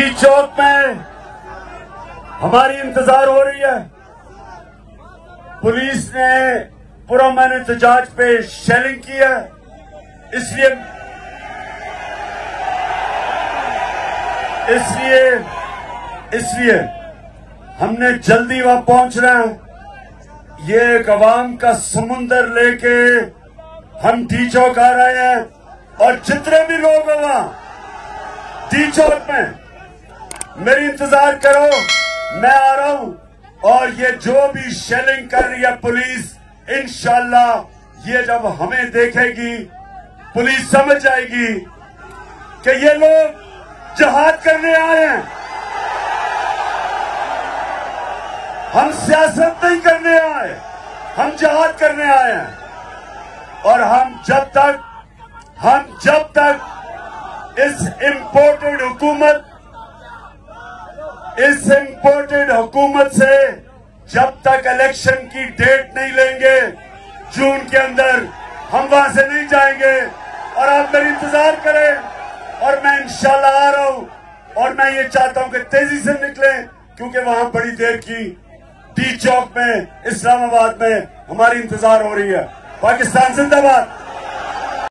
D चौक में हमारी इंतजार हो रही है। पुलिस ने पुरअमन एहतजाज पे शेलिंग की है, इसलिए हमने जल्दी वहां पहुंचना है। ये एक अवाम का समुंदर लेके हम डी चौक आ रहे हैं और जितने भी लोग हैं वहां डी चौक में मेरी इंतजार करो, मैं आ रहा हूं। और ये जो भी शेलिंग कर रही है पुलिस, इंशाल्लाह ये जब हमें देखेगी पुलिस समझ जाएगी कि ये लोग जिहाद करने आए हैं, हम सियासत नहीं करने आए, हम जिहाद करने आए हैं। और हम जब तक इस इम्पोर्टेड हुकूमत से जब तक इलेक्शन की डेट नहीं लेंगे जून के अंदर, हम वहां से नहीं जाएंगे। और आप मेरी इंतजार करें और मैं इंशाल्लाह आ रहा हूं। और मैं ये चाहता हूं कि तेजी से निकलें, क्योंकि वहां बड़ी देर की डी चौक में इस्लामाबाद में हमारी इंतजार हो रही है। पाकिस्तान जिंदाबाद।